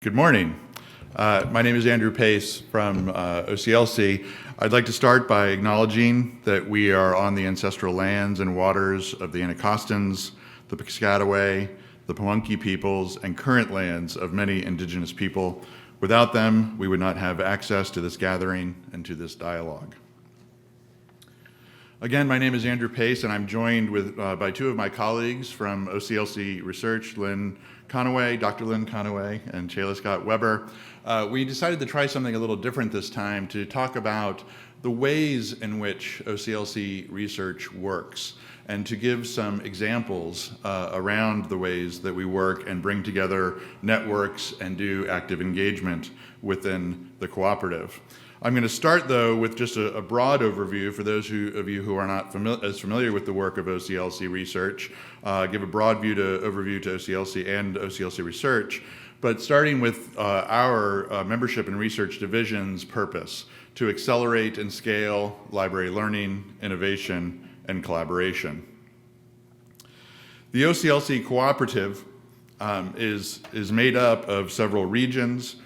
Good morning. My name is Andrew Pace from OCLC. I'd like to start by acknowledging that we are on the ancestral lands and waters of the Anacostans, the Piscataway, the Pamunkey peoples, and current lands of many indigenous people. Without them, we would not have access to this gathering and to this dialogue. Again, my name is Andrew Pace, and I'm joined by two of my colleagues from OCLC Research, Lynn Connaway, Dr. Lynn Connaway, and Chela Weber. We decided to try something a little different this time to talk about the ways in which OCLC research works and to give some examples around the ways that we work and bring together networks and do active engagement within the cooperative. I'm going to start, though, with just a broad overview for those of you who are not as familiar with the work of OCLC Research, give a broad overview to OCLC and OCLC Research, but starting with our membership and research division's purpose to accelerate and scale library learning, innovation, and collaboration. The OCLC Cooperative is made up of several regions,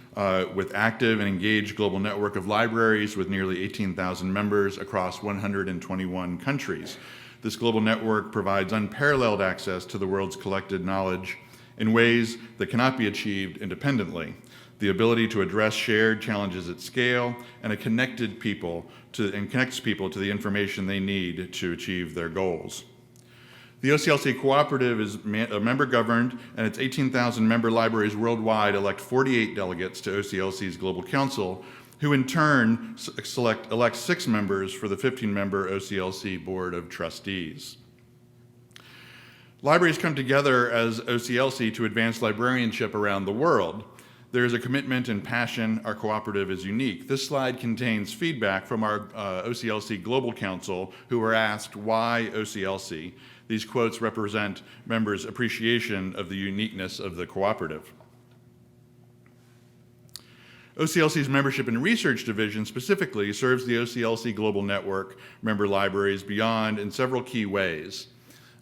with active and engaged global network of libraries with nearly 18,000 members across 121 countries. This global network provides unparalleled access to the world's collected knowledge in ways that cannot be achieved independently. The ability to address shared challenges at scale and connects people to the information they need to achieve their goals. The OCLC Cooperative is member-governed, and its 18,000 member libraries worldwide elect 48 delegates to OCLC's Global Council, who in turn elect 6 members for the 15-member OCLC Board of Trustees. Libraries come together as OCLC to advance librarianship around the world. There is a commitment and passion. Our cooperative is unique. This slide contains feedback from our OCLC Global Council, who were asked why OCLC. These quotes represent members' appreciation of the uniqueness of the cooperative. OCLC's Membership and Research Division specifically serves the OCLC Global Network member libraries beyond in several key ways.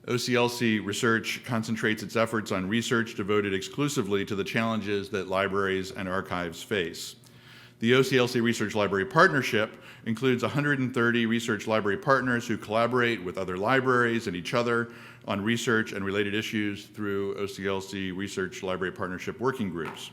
OCLC Research concentrates its efforts on research devoted exclusively to the challenges that libraries and archives face. The OCLC Research Library Partnership includes 130 research library partners who collaborate with other libraries and each other on research and related issues through OCLC Research Library Partnership working groups.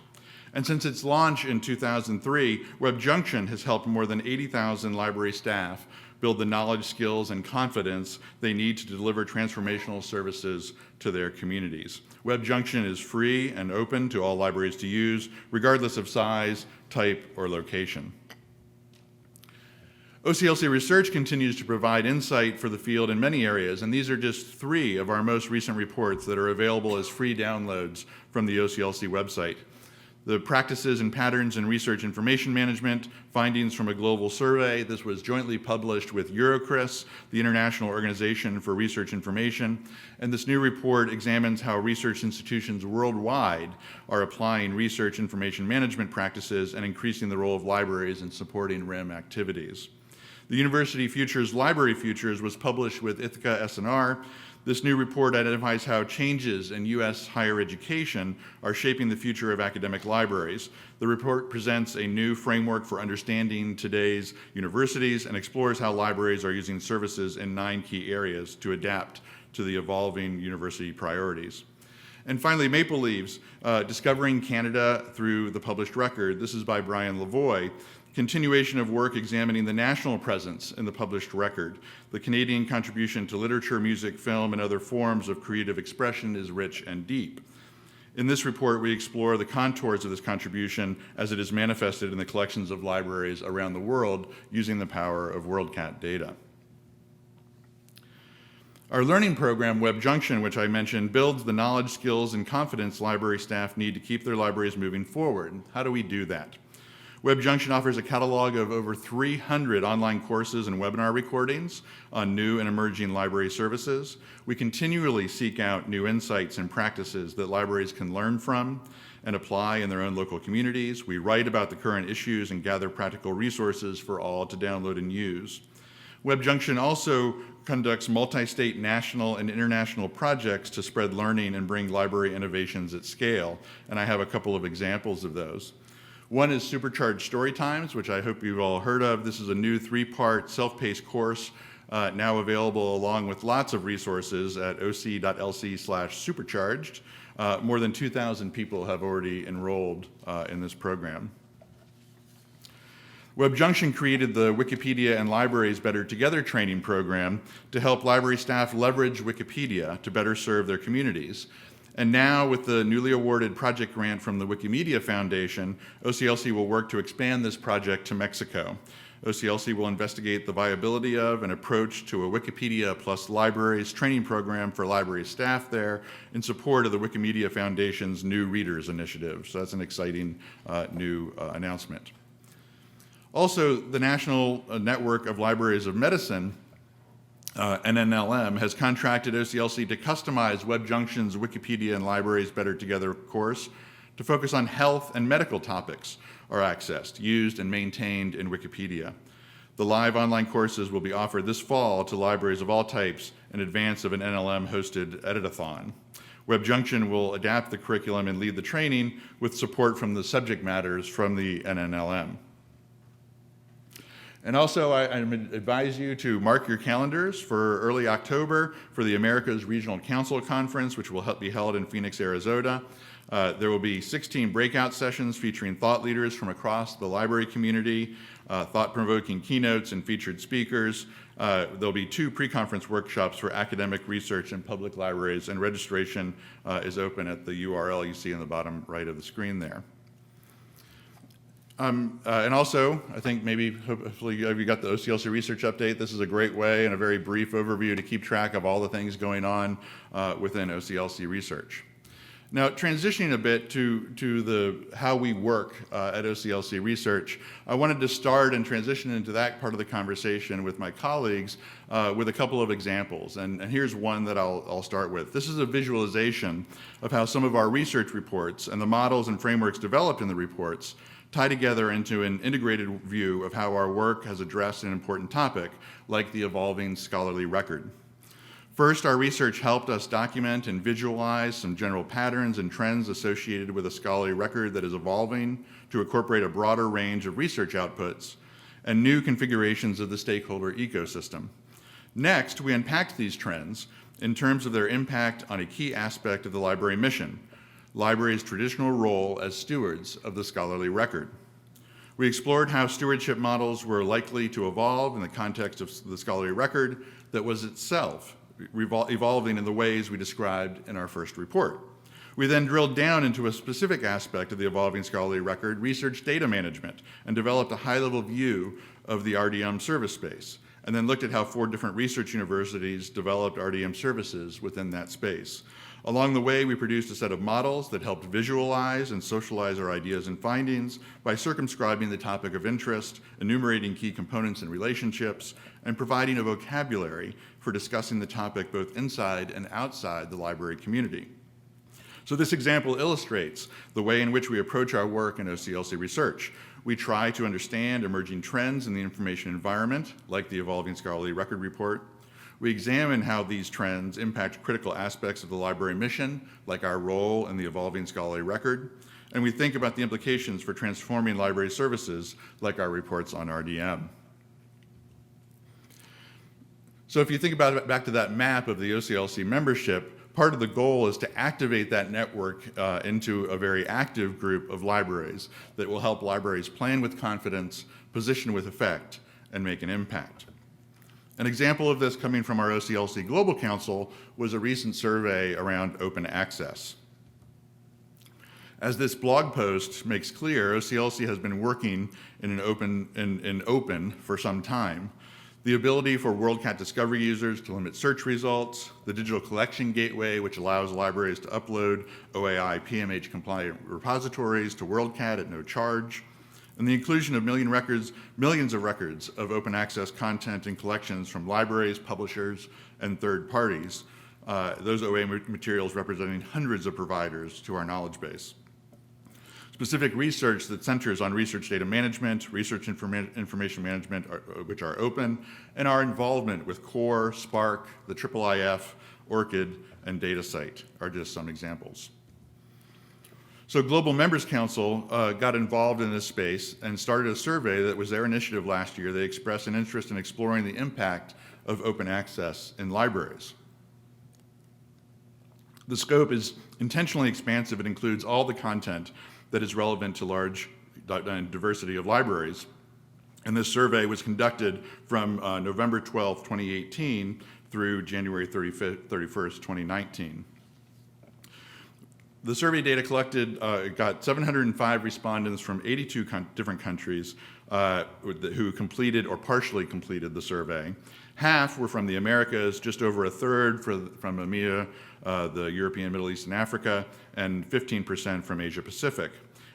And since its launch in 2003, Webjunction has helped more than 80,000 library staff build the knowledge, skills, and confidence they need to deliver transformational services to their communities. Webjunction is free and open to all libraries to use, regardless of size, type, or location. OCLC Research continues to provide insight for the field in many areas, and these are just 3 of our most recent reports that are available as free downloads from the OCLC website. The Practices and Patterns in Research Information Management, Findings from a Global Survey. This was jointly published with Eurocris, the International Organization for Research Information, and this new report examines how research institutions worldwide are applying research information management practices and increasing the role of libraries in supporting RIM activities. The University Futures Library Futures was published with Ithaca S&R. This new report identifies how changes in U.S. higher education are shaping the future of academic libraries. The report presents a new framework for understanding today's universities and explores how libraries are using services in 9 key areas to adapt to the evolving university priorities. And finally, Maple Leaves, Discovering Canada Through the Published Record. This is by Brian Lavoie. Continuation of work examining the national presence in the published record. The Canadian contribution to literature, music, film, and other forms of creative expression is rich and deep. In this report, we explore the contours of this contribution as it is manifested in the collections of libraries around the world using the power of WorldCat data. Our learning program, Webjunction, which I mentioned, builds the knowledge, skills, and confidence library staff need to keep their libraries moving forward. How do we do that? Webjunction offers a catalog of over 300 online courses and webinar recordings on new and emerging library services. We continually seek out new insights and practices that libraries can learn from and apply in their own local communities. We write about the current issues and gather practical resources for all to download and use. Webjunction also conducts multi-state, national, and international projects to spread learning and bring library innovations at scale, and I have a couple of examples of those. One is Supercharged Storytimes, which I hope you've all heard of. This is a new 3-part self-paced course now available along with lots of resources at oc.lc/supercharged. More than 2,000 people have already enrolled in this program. Webjunction created the Wikipedia and Libraries Better Together training program to help library staff leverage Wikipedia to better serve their communities. And now, with the newly awarded project grant from the Wikimedia Foundation, OCLC will work to expand this project to Mexico. OCLC will investigate the viability of an approach to a Wikipedia plus libraries training program for library staff there in support of the Wikimedia Foundation's New Readers Initiative. So that's an exciting new announcement. Also, the National Network of Libraries of Medicine, NLM, has contracted OCLC to customize Webjunction's Wikipedia and Libraries Better Together course to focus on health and medical topics are accessed, used, and maintained in Wikipedia. The live online courses will be offered this fall to libraries of all types in advance of an NLM-hosted editathon. Webjunction will adapt the curriculum and lead the training with support from the subject matters from the NLM. And also, I advise you to mark your calendars for early October for the Americas Regional Council Conference, which will be held in Phoenix, Arizona. There will be 16 breakout sessions featuring thought leaders from across the library community, thought-provoking keynotes and featured speakers. There'll be 2 pre-conference workshops for academic research in public libraries, and registration is open at the URL you see in the bottom right of the screen there. And also, I think hopefully you got the OCLC Research Update. This is a great way and a very brief overview to keep track of all the things going on within OCLC Research. Now, transitioning a bit to how we work at OCLC Research, I wanted to start and transition into that part of the conversation with my colleagues with a couple of examples. And here's one that I'll start with. This is a visualization of how some of our research reports and the models and frameworks developed in the reports tie together into an integrated view of how our work has addressed an important topic, like the evolving scholarly record. First, our research helped us document and visualize some general patterns and trends associated with a scholarly record that is evolving to incorporate a broader range of research outputs and new configurations of the stakeholder ecosystem. Next, we unpacked these trends in terms of their impact on a key aspect of the library mission, libraries' traditional role as stewards of the scholarly record. We explored how stewardship models were likely to evolve in the context of the scholarly record that was itself evolving in the ways we described in our first report. We then drilled down into a specific aspect of the evolving scholarly record, research data management, and developed a high-level view of the RDM service space, and then looked at how 4 different research universities developed RDM services within that space. Along the way, we produced a set of models that helped visualize and socialize our ideas and findings by circumscribing the topic of interest, enumerating key components and relationships, and providing a vocabulary for discussing the topic both inside and outside the library community. So this example illustrates the way in which we approach our work in OCLC Research. We try to understand emerging trends in the information environment, like the Evolving Scholarly Record Report. We examine how these trends impact critical aspects of the library mission, like our role in the evolving scholarly record, and we think about the implications for transforming library services, like our reports on RDM. So if you think about it back to that map of the OCLC membership, part of the goal is to activate that network into a very active group of libraries that will help libraries plan with confidence, position with effect, and make an impact. An example of this coming from our OCLC Global Council was a recent survey around open access. As this blog post makes clear, OCLC has been working in open for some time. The ability for WorldCat Discovery users to limit search results, the digital collection gateway, which allows libraries to upload OAI PMH compliant repositories to WorldCat at no charge, and the inclusion of millions of records of open access content and collections from libraries, publishers, and third parties, those OA materials representing hundreds of providers to our knowledge base. specific research that centers on research data management, research information management, which are open, and our involvement with CORE, SPARC, the IIIF, ORCID, and DataCite are just some examples. So Global Members Council got involved in this space and started a survey that was their initiative last year. They expressed an interest in exploring the impact of open access in libraries. The scope is intentionally expansive. It includes all the content that is relevant to large diversity of libraries. And this survey was conducted from November 12, 2018 through January 31st, 2019. The survey data collected got 705 respondents from 82 different countries who completed or partially completed the survey. Half were from the Americas, just over a third from EMEA, the European, Middle East, and Africa, and 15% from Asia Pacific.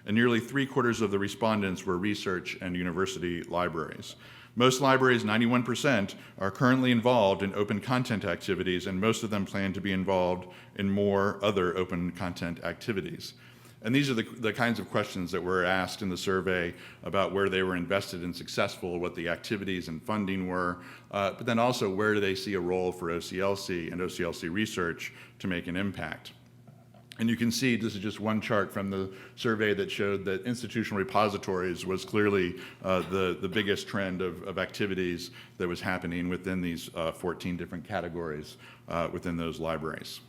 And nearly 3/4 of the respondents were research and university libraries. Most libraries, 91%, are currently involved in open content activities, and most of them plan to be involved in more other open content activities. And these are the kinds of questions that were asked in the survey about where they were invested and successful, what the activities and funding were, but then also where do they see a role for OCLC and OCLC research to make an impact. And you can see, this is just one chart from the survey that showed that institutional repositories was clearly the biggest trend of activities that was happening within these 14 different categories within those libraries.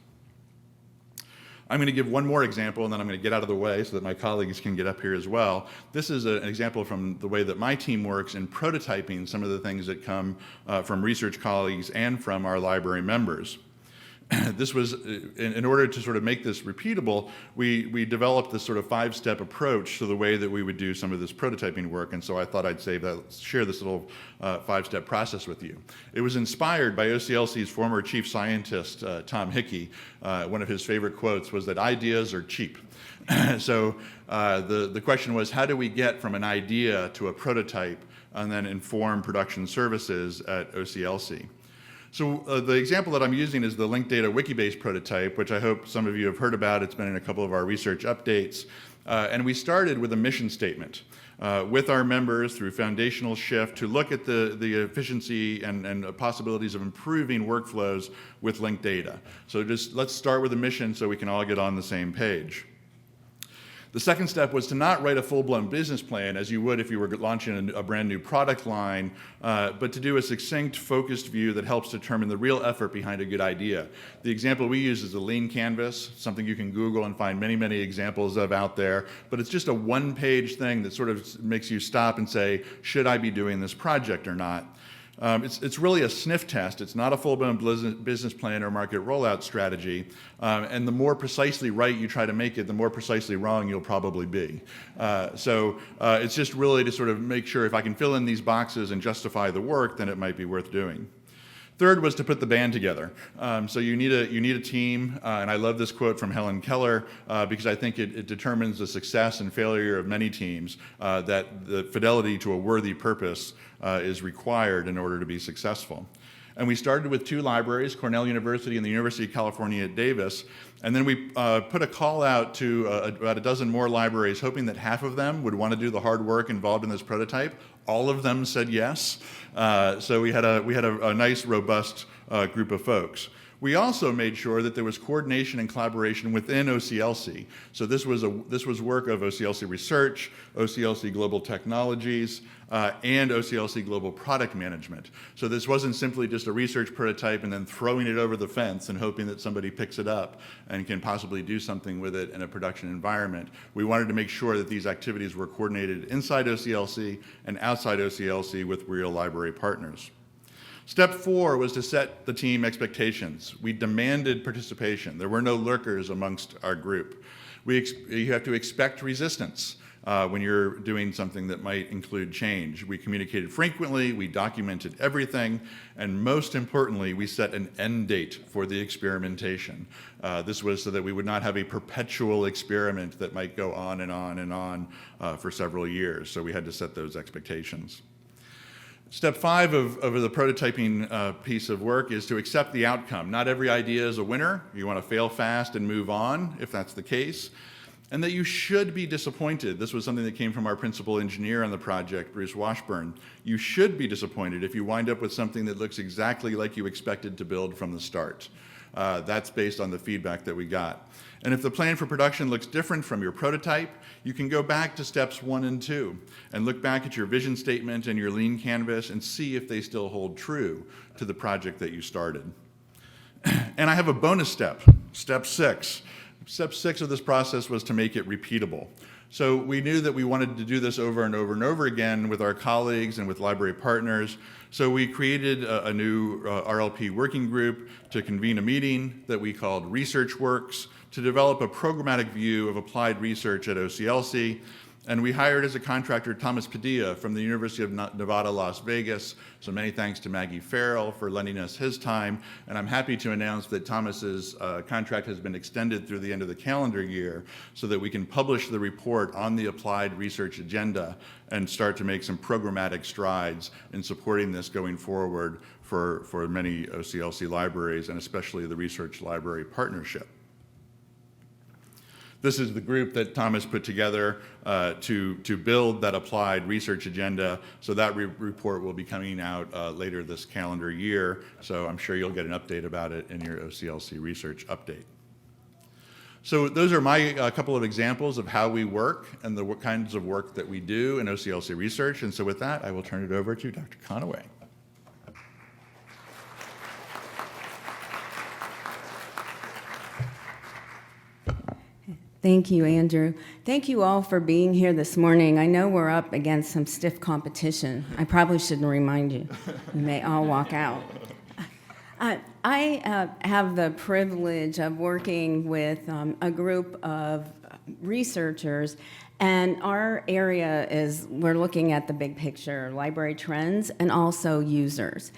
I'm going to give one more example, and then I'm going to get out of the way so that my colleagues can get up here as well. This is an example from the way that my team works in prototyping some of the things that come from research colleagues and from our library members. This was, in order to sort of make this repeatable, we developed this sort of 5-step approach to the way that we would do some of this prototyping work, and so I thought I'd share this little 5-step process with you. It was inspired by OCLC's former chief scientist, Tom Hickey. One of his favorite quotes was that ideas are cheap. So the question was, how do we get from an idea to a prototype and then inform production services at OCLC? So the example that I'm using is the linked data Wikibase prototype, which I hope some of you have heard about. It's been in a couple of our research updates. And we started with a mission statement with our members through foundational shift to look at the efficiency and possibilities of improving workflows with linked data. So just let's start with a mission so we can all get on the same page. The second step was to not write a full-blown business plan as you would if you were launching a brand new product line, but to do a succinct, focused view that helps determine the real effort behind a good idea. The example we use is the lean canvas, something you can Google and find many, many examples of out there, but it's just a one-page thing that sort of makes you stop and say, should I be doing this project or not? It's really a sniff test. It's not a full-blown business plan or market rollout strategy. And the more precisely right you try to make it, the more precisely wrong you'll probably be. So it's just really to sort of make sure if I can fill in these boxes and justify the work, then it might be worth doing. Third was to put the band together. So you need a team, and I love this quote from Helen Keller because I think it determines the success and failure of many teams, that the fidelity to a worthy purpose is required in order to be successful. And we started with 2 libraries, Cornell University and the University of California at Davis, and then we put a call out to about a dozen more libraries, hoping that half of them would want to do the hard work involved in this prototype. All of them said yes. So we had a nice, robust group of folks. We also made sure that there was coordination and collaboration within OCLC. So this was work of OCLC Research, OCLC Global Technologies, and OCLC Global Product Management. So this wasn't simply just a research prototype and then throwing it over the fence and hoping that somebody picks it up and can possibly do something with it in a production environment. We wanted to make sure that these activities were coordinated inside OCLC and outside OCLC with real library partners. Step 4 was to set the team expectations. We demanded participation. There were no lurkers amongst our group. You have to expect resistance when you're doing something that might include change. We communicated frequently, we documented everything, and most importantly, we set an end date for the experimentation. This was so that we would not have a perpetual experiment that might go on and on and on for several years. So we had to set those expectations. Step 5 of the prototyping piece of work is to accept the outcome. Not every idea is a winner. You want to fail fast and move on, if that's the case. and that you should be disappointed. This was something that came from our principal engineer on the project, Bruce Washburn. You should be disappointed if you wind up with something that looks exactly like you expected to build from the start. That's based on the feedback that we got. And if the plan for production looks different from your prototype, you can go back to steps 1 and 2 and look back at your vision statement and your lean canvas and see if they still hold true to the project that you started. And I have a bonus step, step 6. Step 6 of this process was to make it repeatable. So we knew that we wanted to do this over and over and over again with our colleagues and with library partners. So we created a new RLP working group to convene a meeting that we called Research Works to develop a programmatic view of applied research at OCLC. And we hired as a contractor Thomas Padilla from the University of Nevada, Las Vegas. So many thanks to Maggie Farrell for lending us his time. And I'm happy to announce that Thomas's contract has been extended through the end of the calendar year so that we can publish the report on the applied research agenda and start to make some programmatic strides in supporting this going forward for many OCLC libraries and especially the Research Library Partnership. This is the group that Thomas put together to build that applied research agenda. So that report will be coming out later this calendar year. So I'm sure you'll get an update about it in your OCLC Research update. So those are my couple of examples of how we work and the kinds of work that we do in OCLC Research. And so with that, I will turn it over to Dr. Connaway. Thank you, Andrew. Thank you all for being here this morning. I know we're up against some stiff competition. I probably shouldn't remind you. You may all walk out. I have the privilege of working with a group of researchers, and our area is, we're looking at the big picture, library trends, and also users.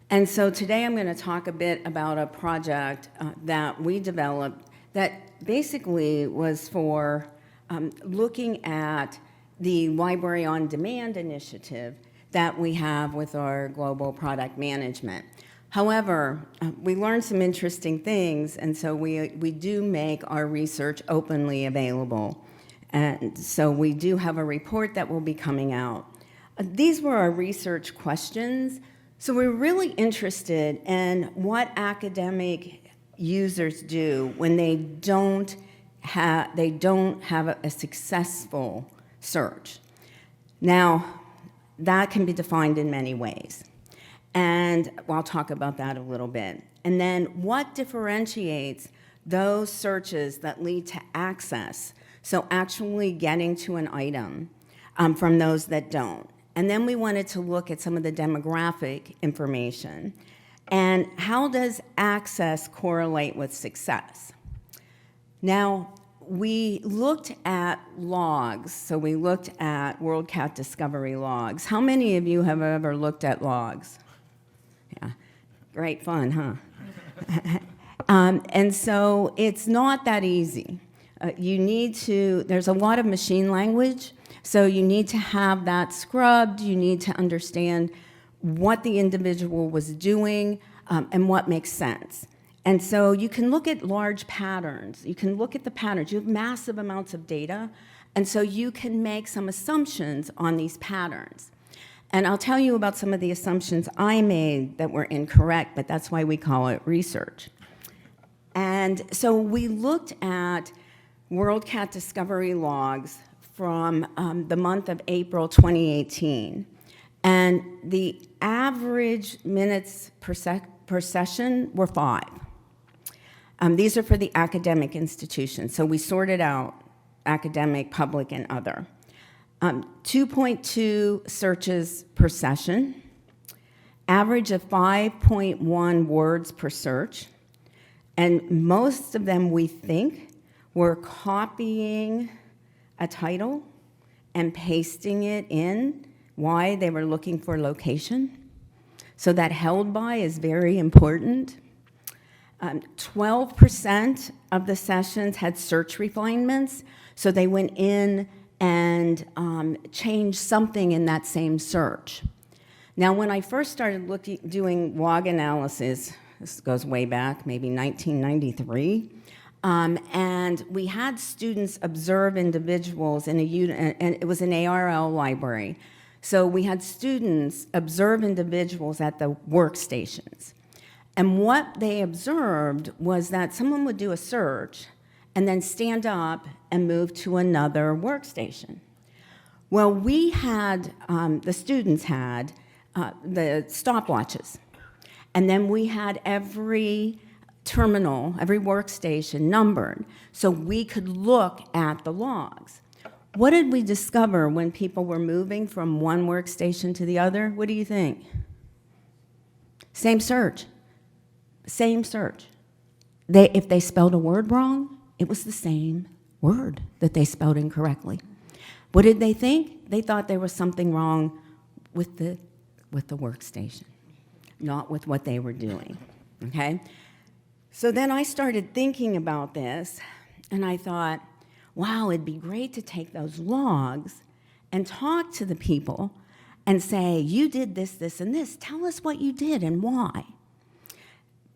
And so today I'm going to talk a bit about a project that we developed that basically was for looking at the Library on Demand initiative that we have with our global product management. However, we learned some interesting things, and so we do make our research openly available. And so we do have a report that will be coming out. These were our research questions. So we're really interested in what academic users do when they don't have a successful search. Now, that can be defined in many ways. And I'll talk about that a little bit. And then what differentiates those searches that lead to access, so actually getting to an item, from those that don't. And then we wanted to look at some of the demographic information. And how does access correlate with success? Now, we looked at logs. So we looked at WorldCat Discovery logs. How many of you have ever looked at logs? Yeah, great fun, huh? And so it's not that easy. There's a lot of machine language, so you need to have that scrubbed. You need to understand what the individual was doing, and what makes sense. And so you can look at large patterns. You can look at the patterns. You have massive amounts of data, and so you can make some assumptions on these patterns. And I'll tell you about some of the assumptions I made that were incorrect, but that's why we call it research. And so we looked at WorldCat Discovery logs from the month of April 2018. And the average minutes per session were 5. These are for the academic institutions. So we sorted out academic, public, and other. 2.2 searches per session, average of 5.1 words per search. And most of them, we think, were copying a title and pasting it in. Why? They were looking for location. So that held by is very important. 12% of the sessions had search refinements, so they went in and changed something in that same search. Now, when I first started doing log analysis, this goes way back, maybe 1993, And we had students observe individuals in a unit, and it was an ARL library. So we had students observe individuals at the workstations. And what they observed was that someone would do a search and then stand up and move to another workstation. Well, we had, the students had the stopwatches. And then we had every terminal, every workstation numbered, so we could look at the logs. What did we discover when people were moving from one workstation to the other? What do you think? Same search. Same search. If they spelled a word wrong, it was the same word that they spelled incorrectly. What did they think? They thought there was something wrong with the workstation, not with what they were doing, okay? So then I started thinking about this, and I thought, wow, it'd be great to take those logs and talk to the people and say, you did this, this, and this. Tell us what you did and why.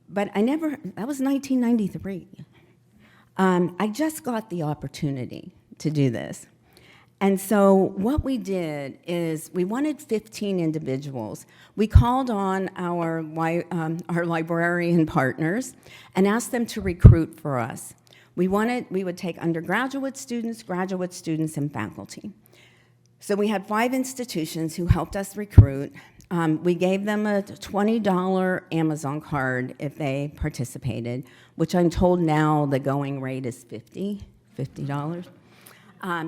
But that was 1993. I just got the opportunity to do this. And so what we did is we wanted 15 individuals. We called on our librarian partners and asked them to recruit for us. We would take undergraduate students, graduate students, and faculty. So we had 5 institutions who helped us recruit. We gave them a $20 Amazon card if they participated, which I'm told now the going rate is $50.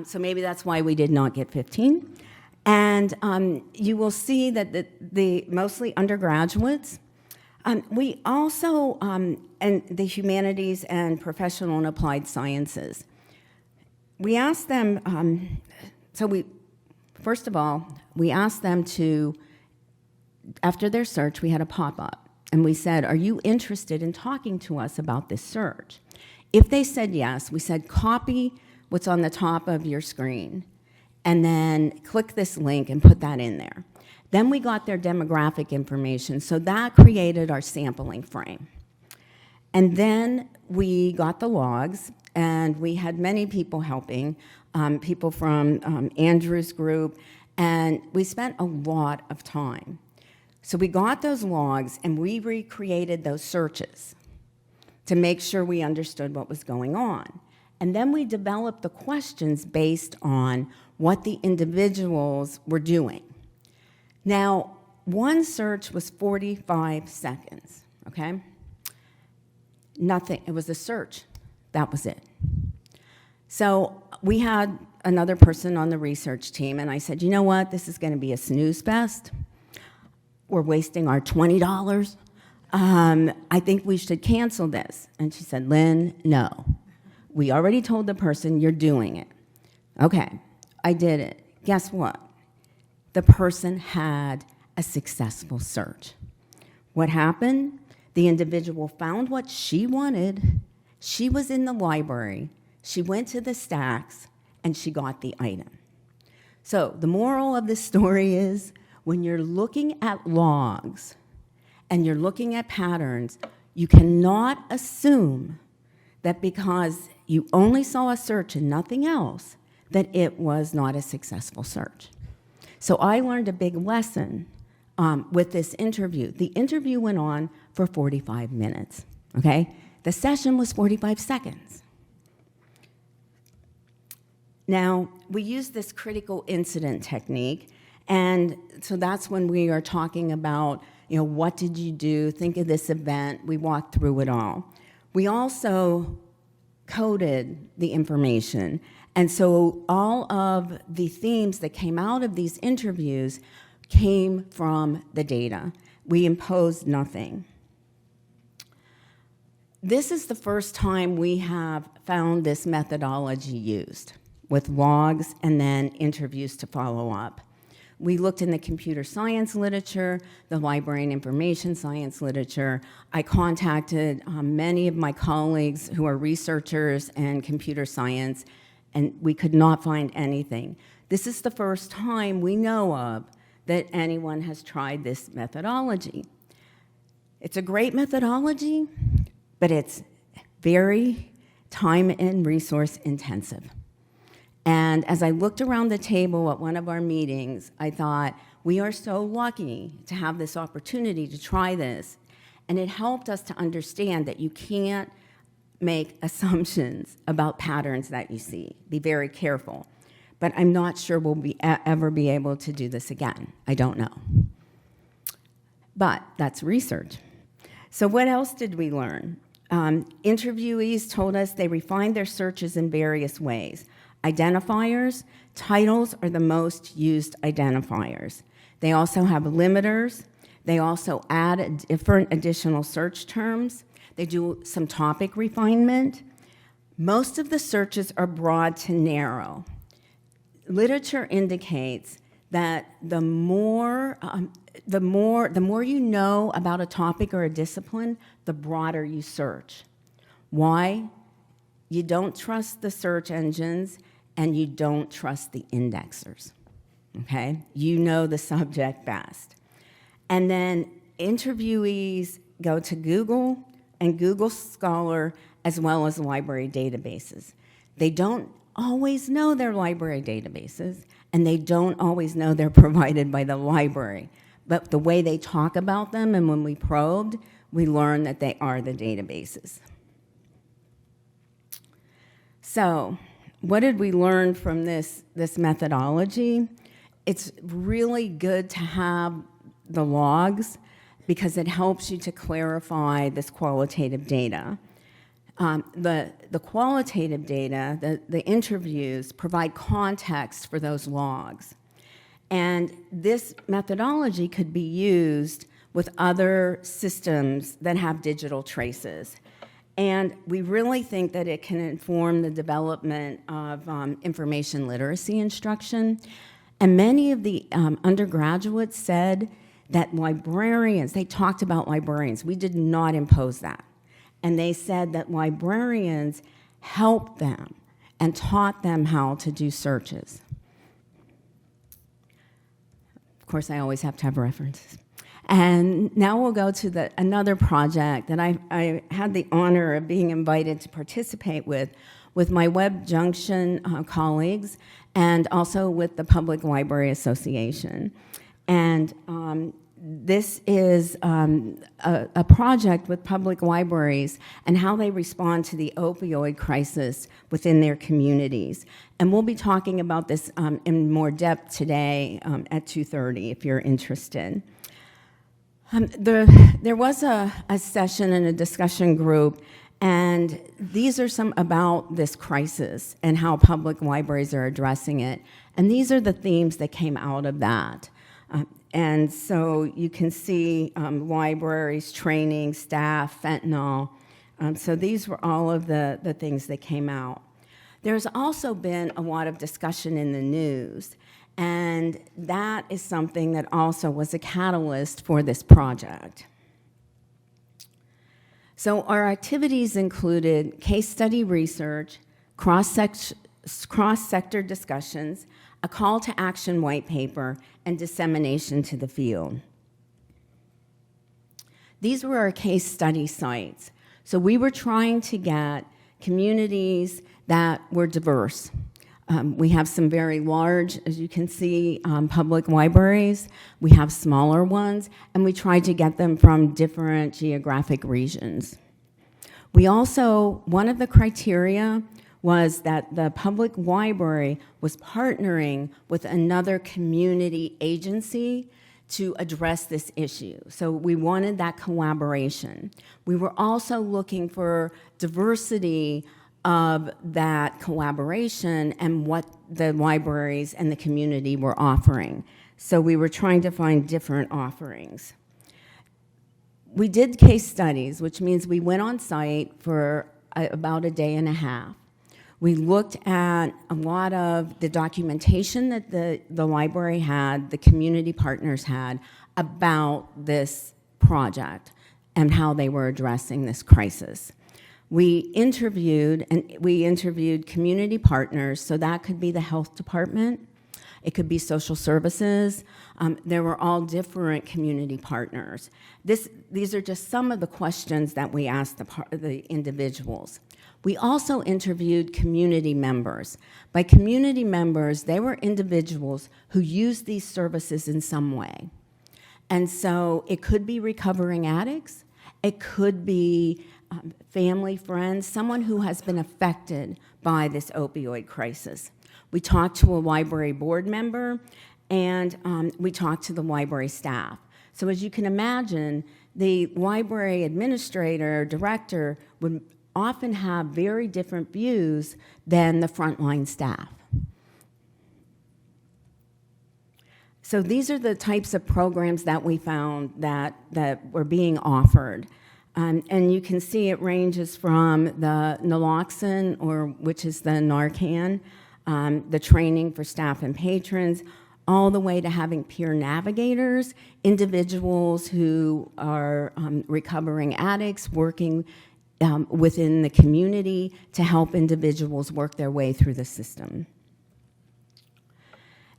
So maybe that's why we did not get 15. And you will see that the mostly undergraduates. We also, and the humanities and professional and applied sciences. We asked them, first of all, we asked them to, after their search, we had a pop-up. And we said, are you interested in talking to us about this search? If they said yes, we said, copy what's on the top of your screen, and then click this link and put that in there. Then we got their demographic information, so that created our sampling frame. And then we got the logs, and we had many people helping, people from Andrew's group, and we spent a lot of time. So we got those logs, and we recreated those searches to make sure we understood what was going on. And then we developed the questions based on what the individuals were doing. Now, one search was 45 seconds, okay? Nothing, it was a search, that was it. So we had another person on the research team, and I said, you know what, this is gonna be a snooze fest. We're wasting our $20. I think we should cancel this. And she said, Lynn, no. We already told the person you're doing it. Okay, I did it. Guess what? The person had a successful search. What happened? The individual found what she wanted. She was in the library. She went to the stacks, and she got the item. So the moral of this story is, when you're looking at logs and you're looking at patterns, you cannot assume that because you only saw a search and nothing else, that it was not a successful search. So I learned a big lesson with this interview. The interview went on for 45 minutes, okay? The session was 45 seconds. Now, we use this critical incident technique, and so that's when we are talking about, you know, what did you do? Think of this event. We walked through it all. We also coded the information, and so all of the themes that came out of these interviews came from the data. We imposed nothing. This is the first time we have found this methodology used, with logs and then interviews to follow up. We looked in the computer science literature, the library and information science literature. I contacted many of my colleagues who are researchers in computer science, and we could not find anything. This is the first time we know of that anyone has tried this methodology. It's a great methodology, but it's very time and resource intensive. And as I looked around the table at one of our meetings, I thought, we are so lucky to have this opportunity to try this. And it helped us to understand that you can't make assumptions about patterns that you see. Be very careful. But I'm not sure we'll ever be able to do this again. I don't know. But that's research. So what else did we learn? Interviewees told us they refined their searches in various ways. Identifiers, titles are the most used identifiers. They also have limiters. They also add different additional search terms. They do some topic refinement. Most of the searches are broad to narrow. Literature indicates that the more you know about a topic or a discipline, the broader you search. Why? You don't trust the search engines and you don't trust the indexers, okay? You know the subject best. And then interviewees go to Google and Google Scholar as well as library databases. They don't always know their library databases, and they don't always know they're provided by the library. But the way they talk about them, and when we probed, we learned that they are the databases. So, what did we learn from this methodology? It's really good to have the logs because it helps you to clarify this qualitative data. The qualitative data, the interviews, provide context for those logs. And this methodology could be used with other systems that have digital traces. And we really think that it can inform the development of information literacy instruction. And many of the undergraduates said that librarians, they talked about librarians. We did not impose that. And they said that librarians helped them and taught them how to do searches. Of course, I always have to have references. And now we'll go to another project that I had the honor of being invited to participate with my Webjunction colleagues and also with the Public Library Association. And this is a project with public libraries and how they respond to the opioid crisis within their communities. And we'll be talking about this in more depth today at 2:30 if you're interested. There was a session and a discussion group, and these are some about this crisis and how public libraries are addressing it. And these are the themes that came out of that. And so you can see libraries, training, staff, fentanyl. So these were all of the things that came out. There's also been a lot of discussion in the news, and that is something that also was a catalyst for this project. So our activities included case study research, cross-sector discussions, a call to action white paper, and dissemination to the field. These were our case study sites. So we were trying to get communities that were diverse. We have some very large, as you can see, public libraries. We have smaller ones, and we tried to get them from different geographic regions. We also, one of the criteria was that the public library was partnering with another community agency to address this issue. So we wanted that collaboration. We were also looking for diversity of that collaboration and what the libraries and the community were offering. So we were trying to find different offerings. We did case studies, which means we went on site for about a day and a half. We looked at a lot of the documentation that the library had, the community partners had, about this project and how they were addressing this crisis. We interviewed community partners, so that could be the health department, it could be social services. There were all different community partners. These are just some of the questions that we asked the individuals. We also interviewed community members. By community members, they were individuals who used these services in some way. And so it could be recovering addicts, it could be family, friends, someone who has been affected by this opioid crisis. We talked to a library board member, and we talked to the library staff. So as you can imagine, the library administrator, director would often have very different views than the frontline staff. So these are the types of programs that we found that were being offered. And you can see it ranges from the naloxone, which is the Narcan, the training for staff and patrons, all the way to having peer navigators, individuals who are recovering addicts, working within the community to help individuals work their way through the system.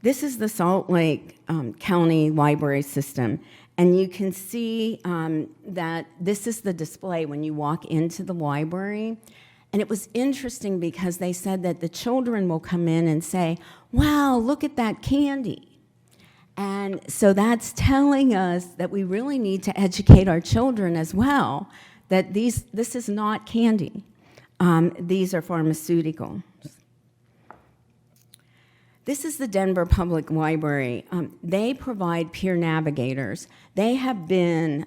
This is the Salt Lake County Library System, and you can see that this is the display when you walk into the library. And it was interesting because they said that the children will come in and say, wow, look at that candy. And so that's telling us that we really need to educate our children as well, that this is not candy. These are pharmaceutical. This is the Denver Public Library. They provide peer navigators. They have been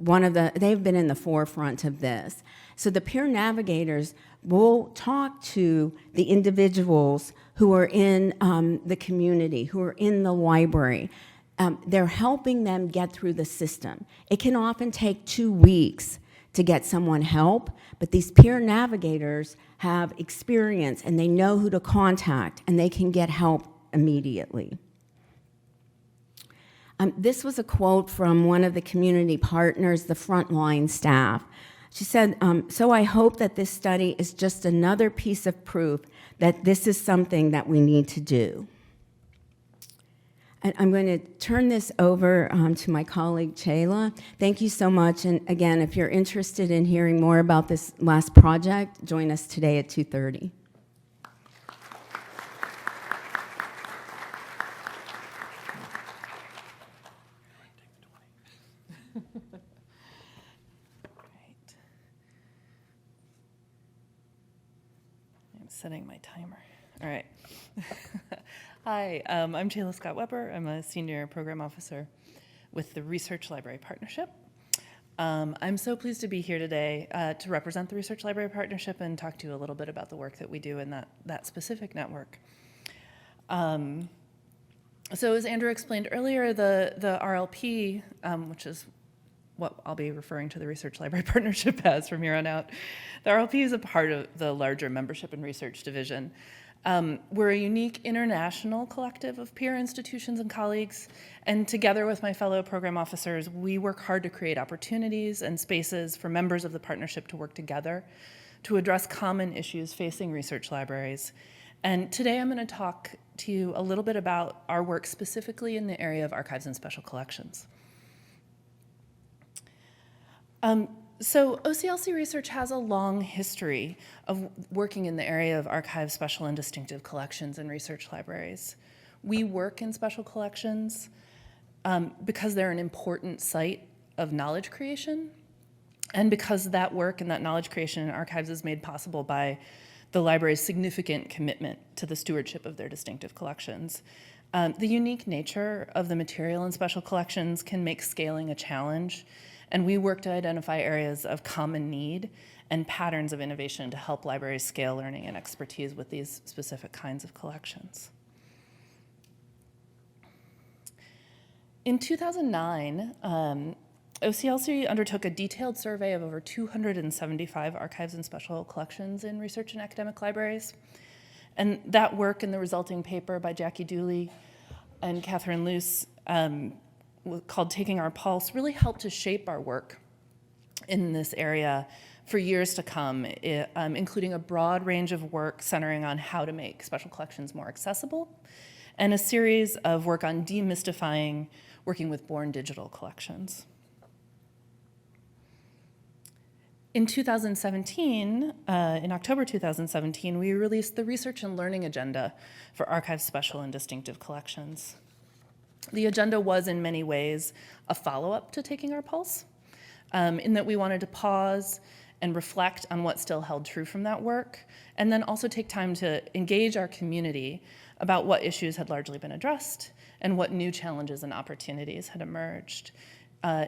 they've been in the forefront of this. So the peer navigators will talk to the individuals who are in the community, who are in the library. They're helping them get through the system. It can often take 2 weeks to get someone help, but these peer navigators have experience and they know who to contact and they can get help immediately. This was a quote from one of the community partners, the frontline staff. She said, so I hope that this study is just another piece of proof that this is something that we need to do. And I'm going to turn this over to my colleague, Chela. Thank you so much. And again, if you're interested in hearing more about this last project, join us today at 2:30. I'm setting my timer. All right. Hi, I'm Chela Weber. I'm a senior program officer with the Research Library Partnership. I'm so pleased to be here today to represent the Research Library Partnership and talk to you a little bit about the work that we do in that specific network. So as Andrew explained earlier, the RLP, which is what I'll be referring to the Research Library Partnership as from here on out, the RLP is a part of the larger Membership and Research Division. We're a unique international collective of peer institutions and colleagues, and together with my fellow program officers, we work hard to create opportunities and spaces for members of the partnership to work together to address common issues facing research libraries. And today I'm going to talk to you a little bit about our work specifically in the area of archives and special collections. So OCLC Research has a long history of working in the area of archives, special and distinctive collections and research libraries. We work in special collections because they're an important site of knowledge creation, and because that work and that knowledge creation in archives is made possible by the library's significant commitment to the stewardship of their distinctive collections. The unique nature of the material in special collections can make scaling a challenge, and we work to identify areas of common need and patterns of innovation to help libraries scale learning and expertise with these specific kinds of collections. In 2009, OCLC undertook a detailed survey of over 275 archives and special collections in research and academic libraries. And that work and the resulting paper by Jackie Dooley and Catherine Luce called Taking Our Pulse really helped to shape our work in this area for years to come, including a broad range of work centering on how to make special collections more accessible, and a series of work on demystifying working with born digital collections. In 2017, in October 2017, we released the Research and Learning Agenda for Archives Special and Distinctive Collections. The agenda was in many ways a follow-up to Taking Our Pulse, in that we wanted to pause and reflect on what still held true from that work, and then also take time to engage our community about what issues had largely been addressed and what new challenges and opportunities had emerged,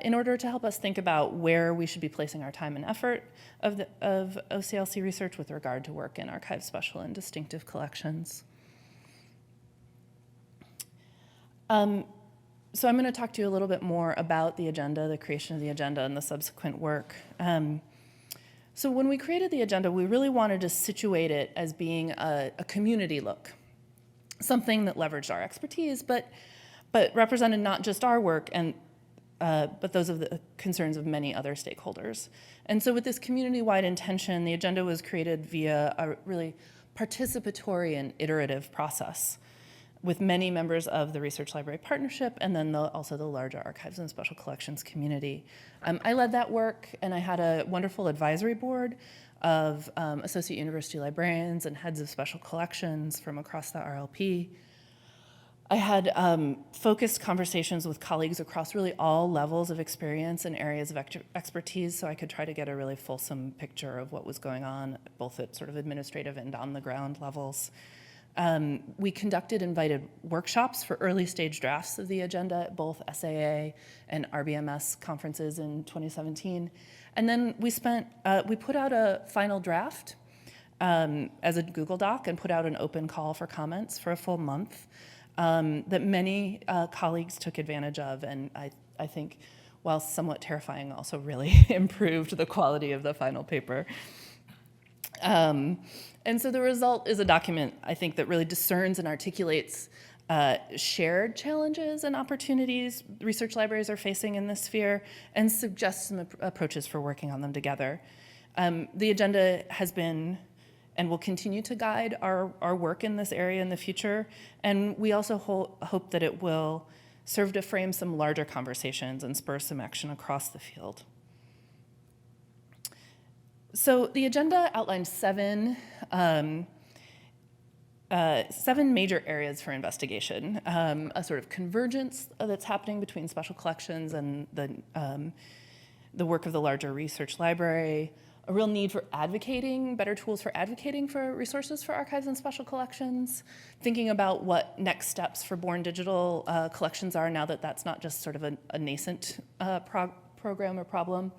in order to help us think about where we should be placing our time and effort of OCLC research with regard to work in archive special and distinctive collections. So I'm going to talk to you a little bit more about the agenda, the creation of the agenda, and the subsequent work. So when we created the agenda, we really wanted to situate it as being a community look, something that leveraged our expertise, but represented not just our work, but those of the concerns of many other stakeholders. And so with this community-wide intention, the agenda was created via a really participatory and iterative process with many members of the Research Library Partnership and then also the larger archives and special collections community. I led that work, and I had a wonderful advisory board of associate university librarians and heads of special collections from across the RLP. I had focused conversations with colleagues across really all levels of experience and areas of expertise, so I could try to get a really fulsome picture of what was going on, both at sort of administrative and on-the-ground levels. We conducted invited workshops for early stage drafts of the agenda at both SAA and RBMS conferences in 2017. And then we put out a final draft as a Google Doc and put out an open call for comments for a full month that many colleagues took advantage of, and I think, while somewhat terrifying, also really improved the quality of the final paper. And so the result is a document, I think, that really discerns and articulates shared challenges and opportunities research libraries are facing in this sphere and suggests some approaches for working on them together. The agenda has been and will continue to guide our work in this area in the future, and we also hope that it will serve to frame some larger conversations and spur some action across the field. So the agenda outlines seven major areas for investigation, a sort of convergence that's happening between special collections and the work of the larger research library, a real need for better tools for advocating for resources for archives and special collections, thinking about what next steps for Born Digital collections are now that that's not just sort of a nascent program or problem,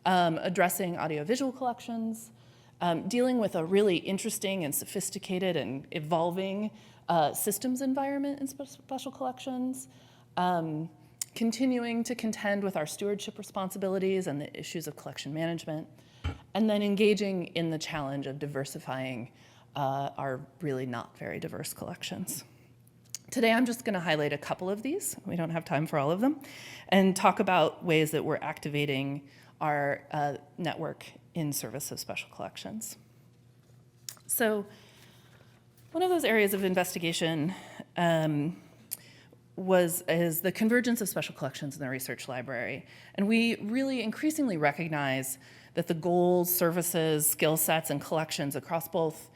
addressing audiovisual collections, dealing with a really interesting and sophisticated and evolving systems environment in special collections, continuing to contend with our stewardship responsibilities and the issues of collection management, and then engaging in the challenge of diversifying our really not very diverse collections. Today, I'm just going to highlight a couple of these. We don't have time for all of them, and talk about ways that we're activating our network in service of special collections. So one of those areas of investigation is the convergence of special collections in the research library. And we really increasingly recognize that the goals, services, skill sets, and collections across both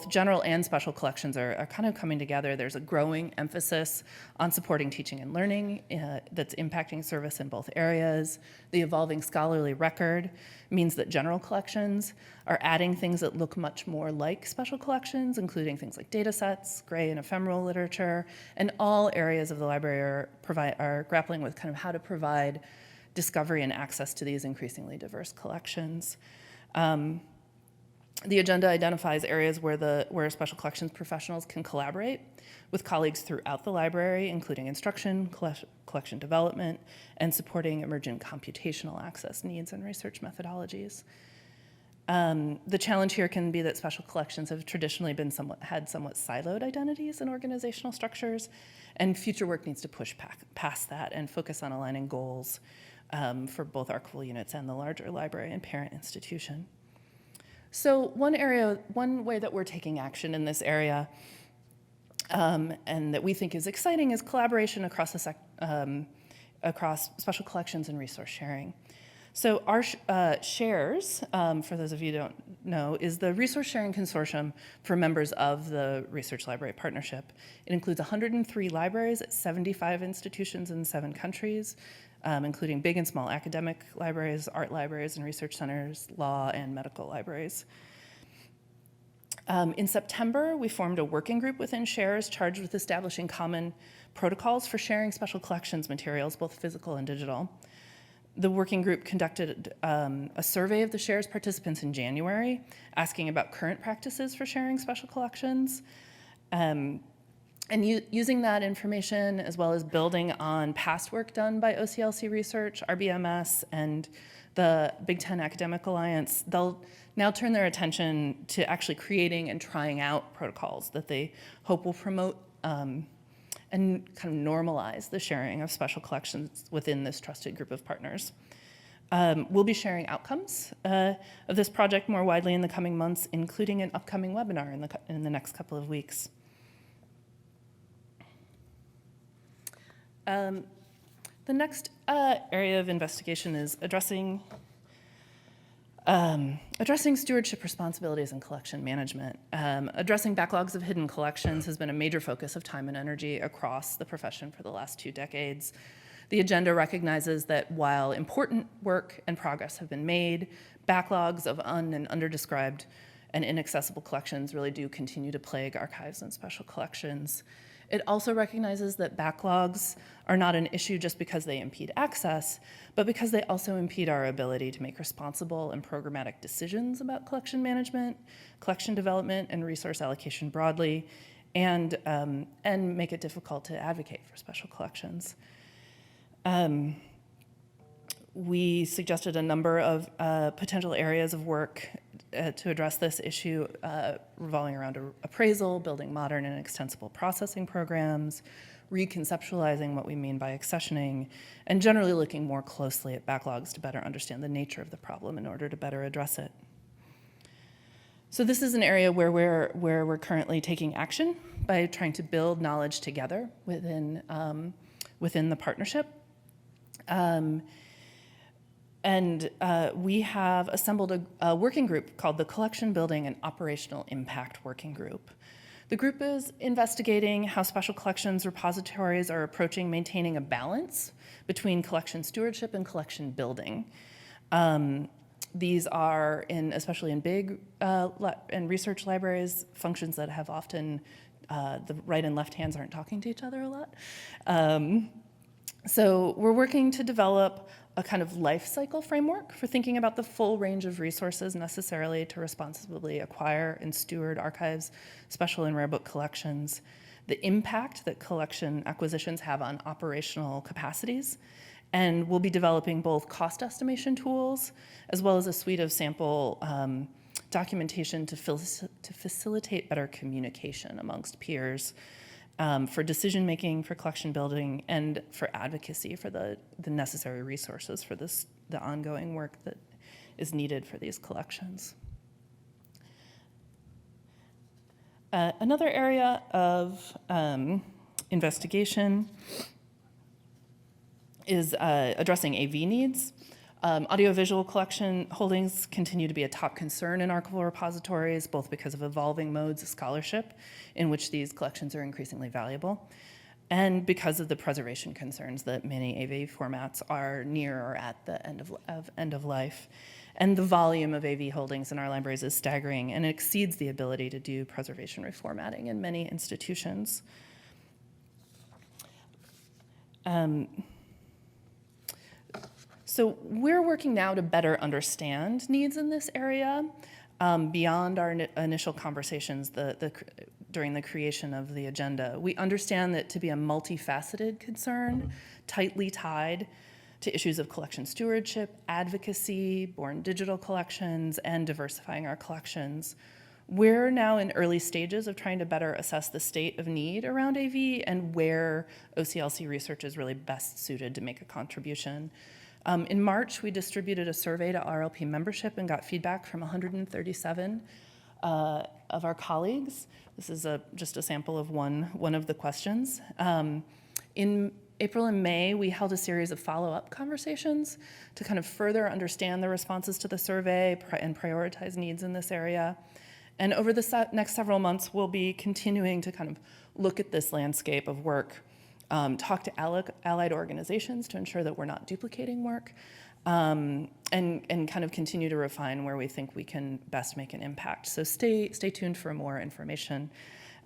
general and special collections are kind of coming together. There's a growing emphasis on supporting teaching and learning that's impacting service in both areas. The evolving scholarly record means that general collections are adding things that look much more like special collections, including things like data sets, gray and ephemeral literature, and all areas of the library are grappling with kind of how to provide discovery and access to these increasingly diverse collections. The agenda identifies areas where special collections professionals can collaborate with colleagues throughout the library, including instruction, collection development, and supporting emergent computational access needs and research methodologies. The challenge here can be that special collections have traditionally had somewhat siloed identities and organizational structures, and future work needs to push past that and focus on aligning goals for both archival units and the larger library and parent institution. So one way that we're taking action in this area and that we think is exciting is collaboration across special collections and resource sharing. So our shares, for those of you who don't know, is the resource sharing consortium for members of the Research Library Partnership. It includes 103 libraries at 75 institutions in 7 countries, including big and small academic libraries, art libraries and research centers, law and medical libraries. In September, we formed a working group within SHARES charged with establishing common protocols for sharing special collections materials, both physical and digital. The working group conducted a survey of the SHARES participants in January, asking about current practices for sharing special collections. And using that information, as well as building on past work done by OCLC Research, RBMS, and the Big Ten Academic Alliance, they'll now turn their attention to actually creating and trying out protocols that they hope will promote and kind of normalize the sharing of special collections within this trusted group of partners. We'll be sharing outcomes of this project more widely in the coming months, including an upcoming webinar in the next couple of weeks. The next area of investigation is addressing stewardship responsibilities and collection management. Addressing backlogs of hidden collections has been a major focus of time and energy across the profession for the last 2 decades. The agenda recognizes that while important work and progress have been made, backlogs of and underdescribed and inaccessible collections really do continue to plague archives and special collections. It also recognizes that backlogs are not an issue just because they impede access, but because they also impede our ability to make responsible and programmatic decisions about collection management, collection development, and resource allocation broadly, and make it difficult to advocate for special collections. We suggested a number of potential areas of work to address this issue, revolving around appraisal, building modern and extensible processing programs, reconceptualizing what we mean by accessioning, and generally looking more closely at backlogs to better understand the nature of the problem in order to better address it. So this is an area where we're currently taking action by trying to build knowledge together within the partnership. We have assembled a working group called the Collection Building and Operational Impact Working Group. The group is investigating how special collections repositories are approaching maintaining a balance between collection stewardship and collection building. These are, especially in big and research libraries, functions that have often, the right and left hands aren't talking to each other a lot. So we're working to develop a kind of life cycle framework for thinking about the full range of resources necessarily to responsibly acquire and steward archives, special and rare book collections, the impact that collection acquisitions have on operational capacities, and we'll be developing both cost estimation tools as well as a suite of sample documentation to facilitate better communication amongst peers, for decision-making, for collection building, and for advocacy for the necessary resources for the ongoing work that is needed for these collections. Another area of investigation is addressing AV needs. Audiovisual collection holdings continue to be a top concern in archival repositories, both because of evolving modes of scholarship in which these collections are increasingly valuable, and because of the preservation concerns that many AV formats are near or at the end of life. And the volume of AV holdings in our libraries is staggering and exceeds the ability to do preservation reformatting in many institutions. So we're working now to better understand needs in this area beyond our initial conversations during the creation of the agenda. We understand that to be a multifaceted concern, tightly tied to issues of collection stewardship, advocacy, born digital collections, and diversifying our collections. We're now in early stages of trying to better assess the state of need around AV and where OCLC Research is really best suited to make a contribution. In March, we distributed a survey to RLP membership and got feedback from 137 of our colleagues. This is just a sample of one of the questions. In April and May, we held a series of follow-up conversations to kind of further understand the responses to the survey and prioritize needs in this area. And over the next several months, we'll be continuing to kind of look at this landscape of work, talk to allied organizations to ensure that we're not duplicating work, and kind of continue to refine where we think we can best make an impact. So stay tuned for more information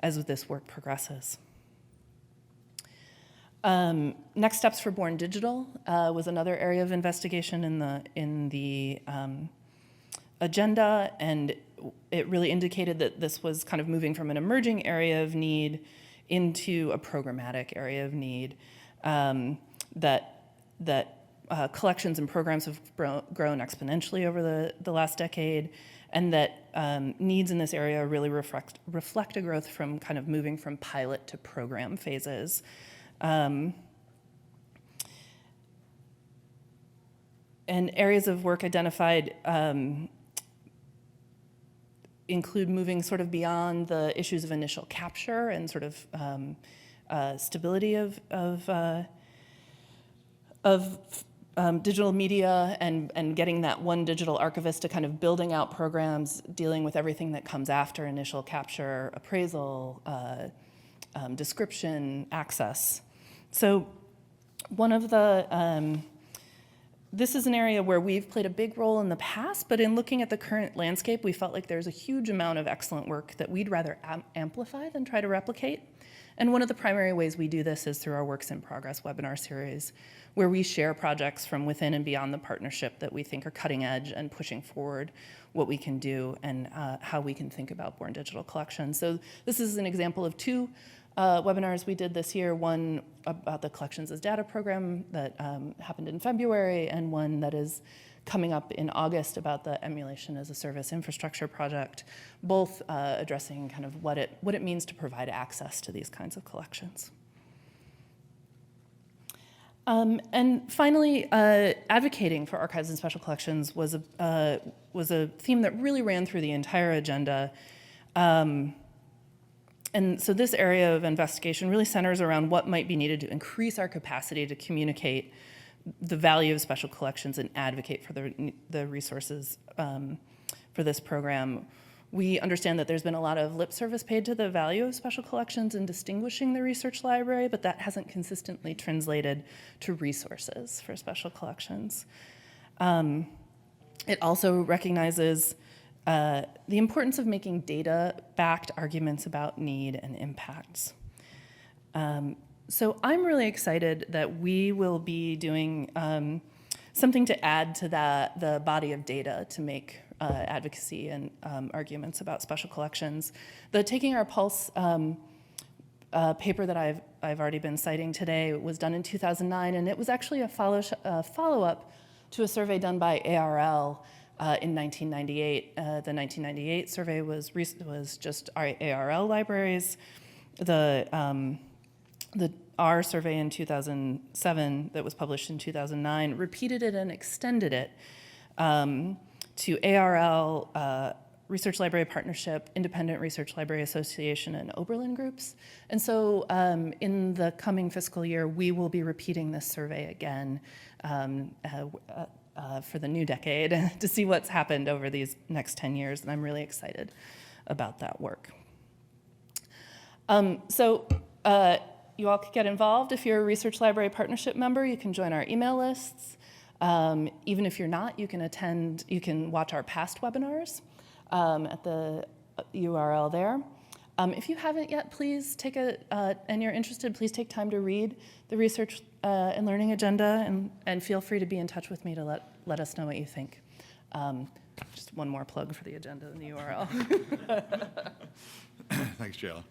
as this work progresses. Next steps for Born Digital was another area of investigation in the agenda, and it really indicated that this was kind of moving from an emerging area of need into a programmatic area of need, that collections and programs have grown exponentially over the last decade, and that needs in this area really reflect a growth from kind of moving from pilot to program phases. And areas of work identified include moving sort of beyond the issues of initial capture and sort of stability of digital media and getting that one digital archivist to kind of building out programs dealing with everything that comes after initial capture, appraisal, description, access. So one of the, this is an area where we've played a big role in the past, but in looking at the current landscape, we felt like there's a huge amount of excellent work that we'd rather amplify than try to replicate. And one of the primary ways we do this is through our Works in Progress webinar series, where we share projects from within and beyond the partnership that we think are cutting edge and pushing forward what we can do and how we can think about Born Digital collections. So this is an example of two webinars we did this year, one about the Collections as Data program that happened in February, and one that is coming up in August about the Emulation as a Service infrastructure project, both addressing kind of what it means to provide access to these kinds of collections. And finally, advocating for archives and special collections was a theme that really ran through the entire agenda. And so this area of investigation really centers around what might be needed to increase our capacity to communicate the value of special collections and advocate for the resources for this program. We understand that there's been a lot of lip service paid to the value of special collections in distinguishing the research library, but that hasn't consistently translated to resources for special collections. It also recognizes the importance of making data-backed arguments about need and impacts. So I'm really excited that we will be doing something to add to the body of data to make advocacy and arguments about special collections. The Taking Our Pulse paper that I've already been citing today was done in 2009, and it was actually a follow-up to a survey done by ARL in 1998. The 1998 survey was just our ARL libraries. Our survey in 2007 that was published in 2009 repeated it and extended it to ARL, Research Library Partnership, Independent Research Library Association, and Oberlin groups. And so in the coming fiscal year, we will be repeating this survey again for the new decade to see what's happened over these next 10 years, and I'm really excited about that work. You all could get involved. If you're a Research Library Partnership member, you can join our email lists. Even if you're not, you can watch our past webinars at the URL there. If you haven't yet, please and you're interested, please take time to read the research and learning agenda, and feel free to be in touch with me to let us know what you think. Just one more plug for the agenda and the URL. Thanks, Chela.